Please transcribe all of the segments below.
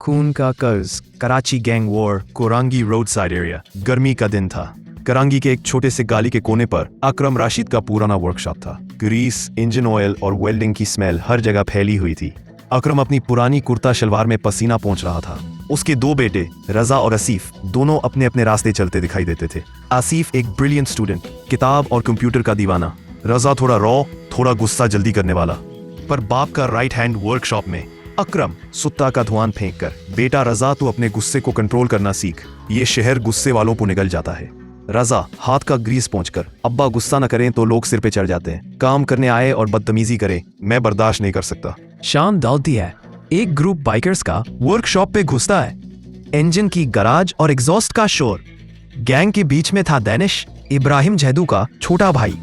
खून का कर्ज, Karachi gang war, Korangi road side area. गर्मी का दिन था। करांगी के एक छोटे से गाली के कोने पर अकरम राशिद का पुराना वर्कशॉप था। ग्रीस, इंजन ऑयल और वेल्डिंग की स्मेल हर जगह फैली हुई थी। अकरम अपनी पुरानी कुर्ता शलवार में पसीना पोंछ रहा था। उसके दो बेटे रजा और आसिफ दोनों अपने अपने रास्ते चलते दिखाई देते थे। आसिफ एक ब्रिलियंट स्टूडेंट, किताब और कंप्यूटर का दीवाना। रजा थोड़ा रॉ, थोड़ा गुस्सा जल्दी करने वाला। पर बाप का राइट हैंड वर्कशॉप में अकरम सुत्ता का धुआं फेंक कर, बेटा रजा तू अपने गुस्से को कंट्रोल करना सीख, ये शहर गुस्से वालों को निगल जाता है। रजा हाथ का ग्रीस पोंछकर, अब्बा गुस्सा न करें तो लोग सिर पे चढ़ जाते हैं, काम करने आए और बदतमीजी करे मैं बर्दाश्त नहीं कर सकता। शाम दौड़ती है। एक ग्रुप बाइकर्स का वर्कशॉप पे घुसता है। इंजन की गराज और एग्जॉस्ट का शोर। गैंग के बीच में था दानिश, इब्राहिम जैदू का छोटा भाई।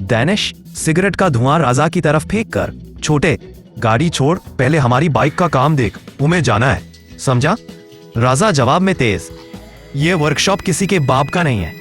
दानिश सिगरेट का धुआं रजा की तरफ फेंक कर, छोटे गाड़ी छोड़, पहले हमारी बाइक का काम देख, तुम्हें जाना है, समझा? रजा जवाब में तेज, ये वर्कशॉप किसी के बाप का नहीं है,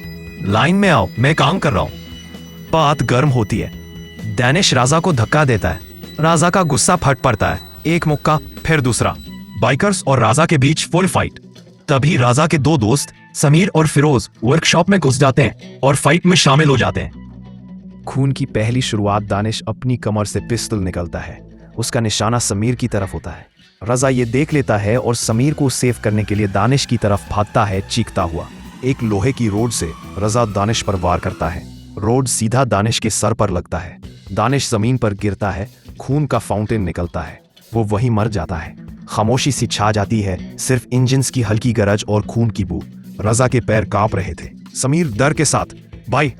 लाइन में आओ, मैं काम कर रहा हूं। बात गर्म होती है। दानिश राजा को धक्का देता है। राजा का गुस्सा फट पड़ता है। एक मुक्का, फिर दूसरा। बाइकर्स और राजा के बीच फुल फाइट। तभी राजा के दो दोस्त समीर और फिरोज वर्कशॉप में घुस जाते हैं और फाइट में शामिल हो जाते हैं। खून की पहली शुरुआत दानिश अपनी कमर से पिस्तौल निकलता है। उसका निशाना समीर की तरफ होता है। रजा ये देख लेता है और समीर को सेव करने के लिए दानिश की तरफ भागता है चीखता हुआ। एक लोहे की रोड से रजा दानिश पर वार करता है। रोड सीधा दानिश के सर पर लगता है। दानिश जमीन पर गिरता है। खून का फाउंटेन निकलता है। वो वहीं मर जाता है। खामोशी सी छा जाती है, सिर्फ इंजन्स की हल्की गरज और खून की बू। रजा के पैर कांप रहे थे। समीर डर के साथ, भाई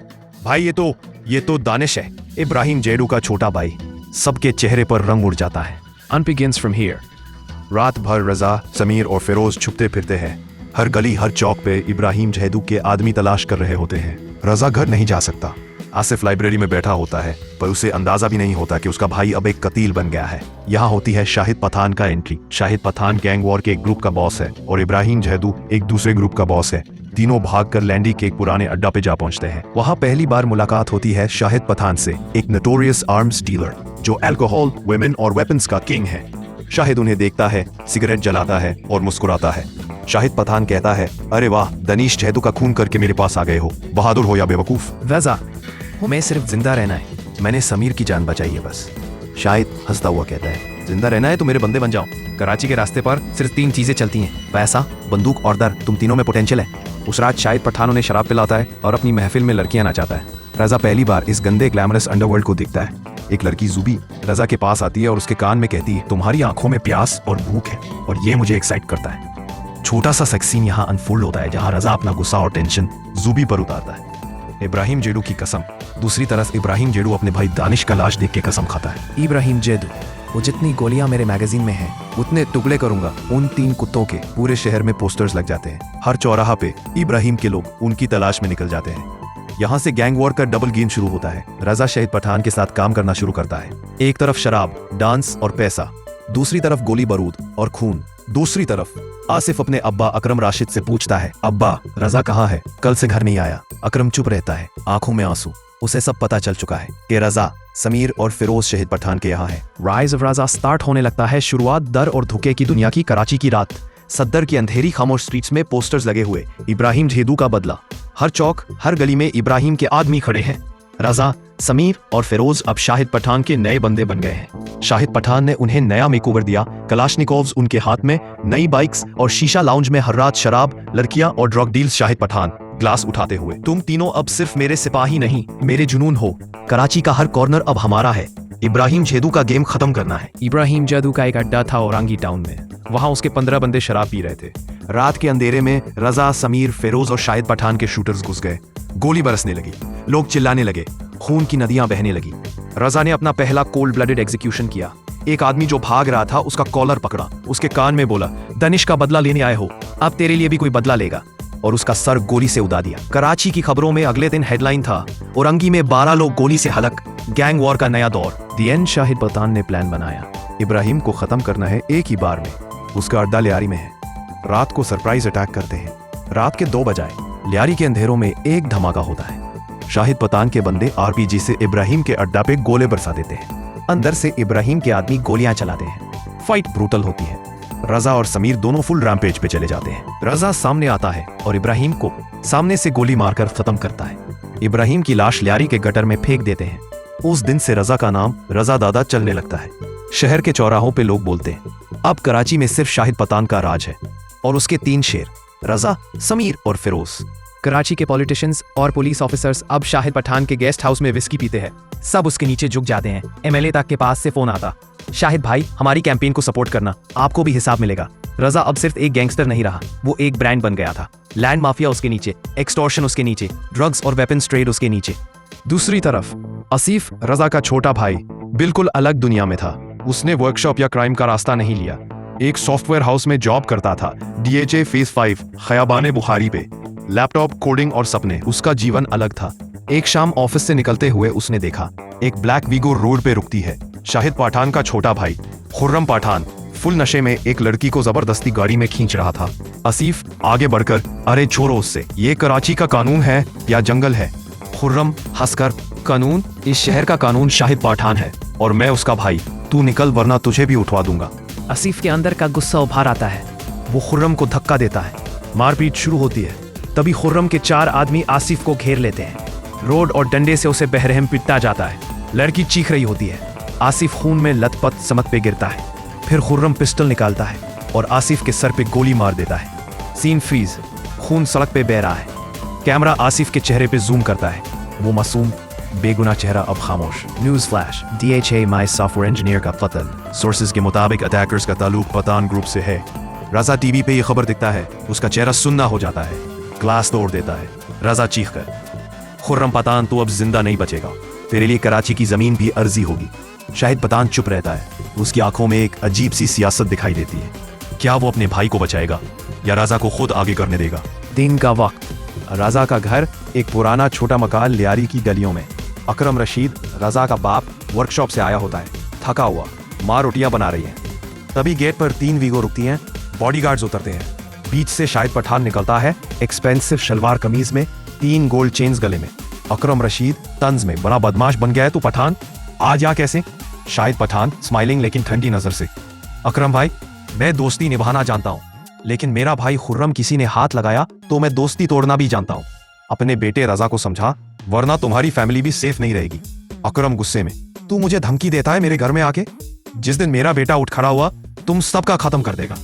भाई ये तो दानिश है, इब्राहिम जैदू का छोटा भाई। सबके चेहरे पर रंग उड़ जाता है। Hunt begins from here. रात भर रजा, समीर और फिरोज छुपते फिरते हैं। हर गली हर चौक पे इब्राहिम जैदू के आदमी तलाश कर रहे होते हैं। रजा घर नहीं जा सकता। आसिफ लाइब्रेरी में बैठा होता है, पर उसे अंदाजा भी नहीं होता कि उसका भाई अब एक कतील बन गया है। यहाँ होती है शाहिद पठान का entry. Shahid Pathan gang war के एक ग्रुप का बॉस है और इब्राहिम जैदू एक दूसरे ग्रुप का बॉस है। तीनों भागकर लैंडी के एक पुराने अड्डा पे जा पहुंचते हैं। वहाँ पहली बार मुलाकात होती है शाहिद पठान से, एक नोटोरियस आर्म्स डीलर जो अल्कोहल, वुमेन और वेपन्स का किंग है। शाहिद उन्हें देखता है, सिगरेट जलाता है और मुस्कुराता है। शाहिद पठान कहता है, अरे वाह, दनीश जैदू का खून करके मेरे पास आ गए हो, बहादुर हो या बेवकूफ। रजा, हमें सिर्फ जिंदा रहना है, मैंने समीर की जान बचाई है बस। शाहिद हंसता हुआ कहता है, जिंदा रहना है तो मेरे बंदे बन जाओ। कराची के रास्ते पर सिर्फ 3 चीजें चलती हैं, पैसा, बंदूक और डर। तुम तीनों में पोटेंशियल है। उस रात शाहिद पठान उन्हें शराब पिलाता है और अपनी महफिल में लड़कियां नचाता है। रजा पहली बार इस गंदे ग्लैमरस अंडरवर्ल्ड को दिखता है। एक लड़की जुबी रजा के पास आती है और उसके कान में कहती है, तुम्हारी आंखों में प्यास और भूख है और ये मुझे एक्साइट करता है। छोटा सा सेक्स सीन यहाँ अनफोल्ड होता है, जहाँ रजा अपना गुस्सा और टेंशन जुबी पर उतारता है। इब्राहिम जैदू की कसम। दूसरी तरफ इब्राहिम जैदू अपने भाई दानिश का लाश देख के कसम खाता है। इब्राहिम जैदू, वो जितनी गोलियां मेरे मैगजीन में हैं, उतने टुकड़े करूंगा। उन 3 कुत्तों के पूरे शहर में पोस्टर्स लग जाते हैं। हर चौराहा पे इब्राहिम के लोग उनकी तलाश में निकल जाते हैं। यहाँ से गैंग वॉर का डबल गेम शुरू होता है। रजा शाहिद पठान के साथ काम करना शुरू करता है। एक तरफ शराब, डांस और पैसा, दूसरी तरफ गोली बारूद और खून। दूसरी तरफ आसिफ अपने अब्बा अकरम राशिद से पूछता है, अब्बा रजा कहाँ है, कल से घर नहीं आया। अकरम चुप रहता है, आंखों में आंसू। उसे सब पता चल चुका है कि रजा, समीर और फिरोज शहीद पठान के यहाँ है। राइज ऑफ रजा स्टार्ट होने लगता है। शुरुआत डर और धोखे की दुनिया की। कराची की रात, सद्दर की अंधेरी खामोश स्ट्रीट्स में पोस्टर्स लगे हुए, इब्राहिम जैदू का बदला। हर चौक हर गली में इब्राहिम के आदमी खड़े हैं। रजा, समीर और फिरोज अब शाहिद पठान के नए बंदे बन गए हैं। शाहिद पठान ने उन्हें नया मेकओवर दिया। कलाशनिकोव्स उनके हाथ में, नई बाइक्स और शीशा लाउंज में हर रात शराब, लड़कियां और drug deals. Shahid Pathan glass उठाते हुए, तुम तीनों अब सिर्फ मेरे सिपाही नहीं, मेरे जुनून हो। कराची का हर कॉर्नर अब हमारा है। इब्राहिम जैदू का गेम खत्म करना है। इब्राहिम जैदू का एक अड्डा था औरंगी टाउन में। वहाँ उसके 15 बंदे शराब पी रहे थे। रात के अंधेरे में रजा, समीर, फिरोज और शाहिद पठान के शूटर्स घुस गए। गोली बरसने लगी, लोग चिल्लाने लगे, खून की नदियां बहने लगी। रजा ने अपना पहला कोल्ड ब्लडेड एग्जीक्यूशन किया। एक आदमी जो भाग रहा था उसका कॉलर पकड़ा, उसके कान में बोला, दनिश का बदला लेने आए हो, अब तेरे लिए भी कोई बदला लेगा, और उसका सर गोली से उड़ा दिया। कराची की खबरों में अगले दिन हेडलाइन था, औरंगी में 12 लोग गोली से हलक, गैंग वॉर का नया दौर। दी एंड। शाहिद पठान ने प्लान बनाया। इब्राहिम को खत्म करना है एक ही बार में। उसका अड्डा लियारी में है। रात को सरप्राइज अटैक करते हैं। रात के 2 बजाए लियारी के अंधेरों में एक धमाका होता है। शाहिद पठान के बंदे आरपीजी से इब्राहिम के अड्डा पे गोले बरसा देते हैं। अंदर से इब्राहिम के आदमी गोलियां चलाते हैं। फाइट ब्रूटल होती है। रजा और समीर दोनों फुल रैम्पेज पे चले जाते हैं। रजा सामने आता है और इब्राहिम को सामने से गोली मारकर खत्म करता है। इब्राहिम की लाश लियारी के गटर में फेंक देते हैं। उस दिन से रजा का नाम रजा दादा चलने लगता है। शहर के चौराहों पे लोग बोलते हैं, अब कराची में सिर्फ शाहिद पठान का राज है और उसके 3 शेर, रजा, समीर और फिरोज। कराची के पॉलिटिशियंस और पुलिस ऑफिसर्स अब शाहिद पठान के गेस्ट हाउस में विस्की पीते हैं। सब उसके नीचे झुक जाते हैं। एमएलए तक के पास से फोन आता, शाहिद भाई हमारी कैंपेन को सपोर्ट करना, आपको भी हिसाब मिलेगा। रजा अब सिर्फ एक गैंगस्टर नहीं रहा, वो एक ब्रांड बन गया था। लैंड माफिया उसके नीचे, एक्सटॉर्शन उसके नीचे, ड्रग्स और वेपन्स ट्रेड उसके नीचे। दूसरी तरफ आसिफ, रजा का छोटा भाई, बिल्कुल अलग दुनिया में था। उसने वर्कशॉप या क्राइम का रास्ता नहीं लिया। एक सॉफ्टवेयर हाउस में जॉब करता था, DHA फेज 5 खयाबाने बुखारी पे। लैपटॉप, कोडिंग और सपने, उसका जीवन अलग था। एक शाम ऑफिस से निकलते हुए उसने देखा एक ब्लैक वीगो रोड पे रुकती है। शाहिद पठान का छोटा भाई खुर्रम पठान फुल नशे में एक लड़की को जबरदस्ती गाड़ी में खींच रहा था। आसिफ आगे बढ़कर, अरे छोड़ो उससे, ये कराची का कानून है या जंगल है। खुर्रम हंसकर, कानून? इस शहर का कानून शाहिद पठान है और मैं उसका भाई। तू निकल वरना तुझे भी उठवा दूंगा। आसिफ के अंदर का गुस्सा उभार आता है। वो खुर्रम को धक्का देता है। मारपीट शुरू होती है। तभी खुर्रम के 4 आदमी आसिफ को घेर लेते हैं। रोड और डंडे से उसे बेरहम पीटता जाता है। लड़की चीख रही होती है। आसिफ खून में लथपथ सड़क पे गिरता है। फिर खुर्रम पिस्टल निकालता है और आसिफ के सर पे गोली मार देता है। सीन फ्रीज, खून सड़क पे बह रहा है। कैमरा आसिफ के चेहरे पे जूम करता है। वो मासूम बेगुनाह चेहरा अब खामोश। न्यूज फ्लैश, DHA माई सॉफ्टवेयर इंजीनियर का कत्ल। सोर्सेज के मुताबिक अटैकर्स का ताल्लुक पठान ग्रुप से है। रजा टीवी पे ये खबर दिखता है, उसका चेहरा सुन्ना हो जाता है, ग्लास तोड़ देता है। रजा चीख कर, खुर्रम पठान तो अब जिंदा नहीं बचेगा, तेरे लिए कराची की जमीन भी अर्जी होगी। शाहिद पठान चुप रहता है। उसकी आंखों में एक अजीब सी सियासत दिखाई देती है। क्या वो अपने भाई को बचाएगा या रजा को खुद आगे करने देगा? दिन का वक्त, रजा का घर एक पुराना छोटा मकान लियारी की गलियों में। अकरम रशीद, रजा का बाप, वर्कशॉप से आया होता है, थका हुआ। माँ रोटियां बना रही है। तभी गेट पर 3 वीगो रुकती हैं। बॉडीगार्ड्स उतरते हैं। बीच से शाहिद पठान निकलता है, एक्सपेंसिव शलवार कमीज में, 3 गोल्ड चेन्स गले में। अकरम रशीद तंज में, बड़ा बदमाश बन गया है तू पठान, आज या कैसे? शाहिद पठान स्माइलिंग लेकिन ठंडी नजर से, अकरम भाई मैं दोस्ती निभाना जानता हूँ, लेकिन मेरा भाई खुर्रम किसी ने हाथ लगाया तो मैं दोस्ती तोड़ना भी जानता हूँ। अपने बेटे रजा को समझा, वरना तुम्हारी फैमिली भी सेफ नहीं रहेगी। अकरम गुस्से में, तू मुझे धमकी देता है मेरे घर में आके? जिस दिन मेरा बेटा उठ खड़ा हुआ तुम सबका खत्म कर देगा।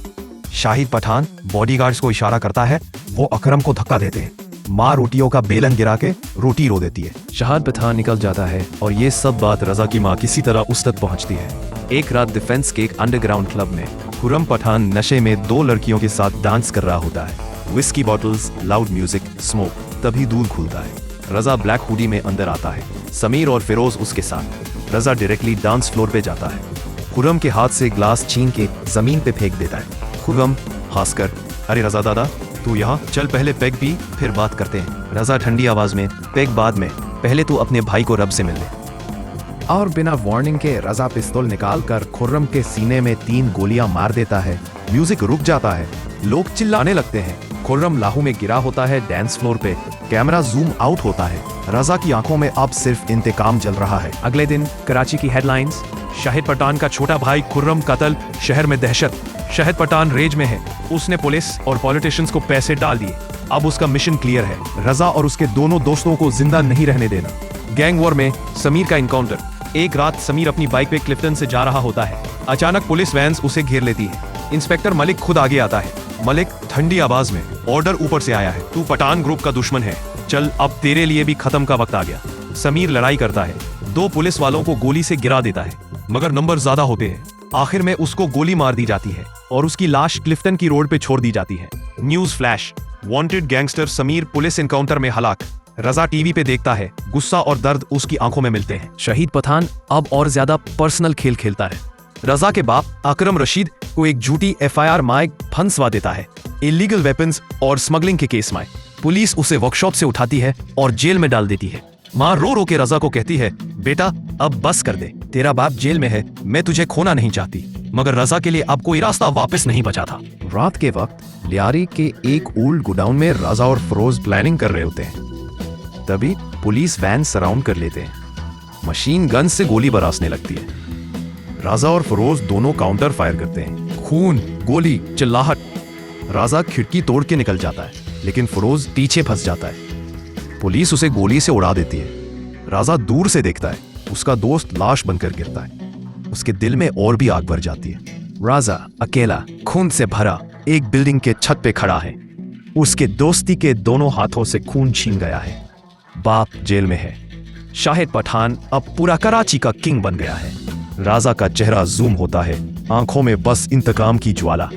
शाहिद पठान बॉडीगार्ड्स को इशारा करता है, वो अकरम को धक्का देते हैं। माँ रोटियों का बेलन गिरा के रोटी रो देती है। शाहिद पठान निकल जाता है और ये सब बात रजा की माँ किसी तरह उस तक पहुंचती है। एक रात डिफेंस के एक अंडरग्राउंड क्लब में खुर्रम पठान नशे में 2 लड़कियों के साथ डांस कर रहा होता है। Whisky bottles, loud music, smoke. तभी दूर खुलता है। रजा ब्लैक हुडी में अंदर आता है, समीर और फिरोज उसके साथ। रजा डायरेक्टली डांस फ्लोर पे जाता है। खुर्रम के हाथ से ग्लास छीन के जमीन पे फेंक देता है। खुर्रम हंसकर, अरे रजा दादा तू यहाँ, चल पहले पेग पी फिर बात करते हैं। रजा ठंडी आवाज में, पेग बाद में, पहले तू अपने भाई को रब से मिल ले। और बिना वार्निंग के रजा पिस्तौल निकालकर खुर्रम के सीने में 3 गोलियां मार देता है। म्यूजिक रुक जाता है, लोग चिल्लाने लगते हैं। खुर्रम लाहू में गिरा होता है डांस फ्लोर पे। कैमरा जूम आउट होता है। रजा की आंखों में अब सिर्फ इंतकाम जल रहा है। अगले दिन कराची की हेडलाइंस, शाहिद पठान का छोटा भाई खुर्रम कत्ल, शहर में दहशत। शाहिद पठान रेज में है, उसने पुलिस और पॉलिटिशियंस को पैसे डाल दिए। अब उसका मिशन क्लियर है, रजा और उसके दोनों दोस्तों को जिंदा नहीं रहने देना। गैंग वॉर में समीर का इनकाउंटर। एक रात समीर अपनी बाइक पे क्लिफ्टन से जा रहा होता है। अचानक पुलिस वैन उसे घेर लेती है। इंस्पेक्टर मलिक खुद आगे आता है। मलिक ठंडी आवाज में, ऑर्डर ऊपर से आया है, तू पठान ग्रुप का दुश्मन है, चल अब तेरे लिए भी खत्म का वक्त आ गया। समीर लड़ाई करता है, 2 पुलिस वालों को गोली से गिरा देता है, मगर नंबर ज्यादा होते हैं। आखिर में उसको गोली मार दी जाती है और उसकी लाश क्लिफ्टन की रोड पे छोड़ दी जाती है। News flash, wanted gangster Sameer police encounter में हलाक। रजा टीवी पे देखता है, गुस्सा और दर्द उसकी आंखों में मिलते हैं। शाहिद पठान अब और ज्यादा पर्सनल खेल खेलता है। रजा के बाप अकरम रशीद को एक झूठी FIR माइक फंसवा देता है, इलीगल वेपन्स और स्मगलिंग के केस में। पुलिस उसे वर्कशॉप से उठाती है और जेल में डाल देती है। माँ रो रो के रजा को कहती है, बेटा अब बस कर दे, तेरा बाप जेल में है, मैं तुझे खोना नहीं चाहती। मगर रजा के लिए अब कोई रास्ता वापस नहीं बचा था। रात के वक्त लियारी के एक ओल्ड गोडाउन में रजा और फरोज प्लानिंग कर रहे होते हैं। तभी पुलिस वैन सराउंड कर लेते हैं। मशीन गन से गोली बरसाने लगती है। रजा और फरोज दोनों काउंटर फायर करते हैं। खून, गोली, चिल्लाहट। राजा खिड़की तोड़ के निकल जाता है, लेकिन फिरोज पीछे फंस जाता है। पुलिस उसे गोली से उड़ा देती है। राजा दूर से देखता है, उसका दोस्त लाश बनकर गिरता है। उसके दिल में और भी आग भर जाती है। राजा अकेला, खून से भरा, एक बिल्डिंग के छत पे खड़ा है। उसके दोस्ती के दोनों हाथों से खून छीन गया है। बाप जेल में है। शाहिद पठान अब पूरा कराची का किंग बन गया है। राजा का चेहरा जूम होता है, आंखों में बस इंतकाम की ज्वाला।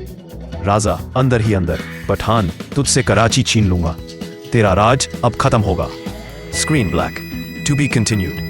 राजा अंदर ही अंदर, पठान तुझसे कराची छीन लूंगा, तेरा राज अब खत्म होगा। Screen black, to be continue.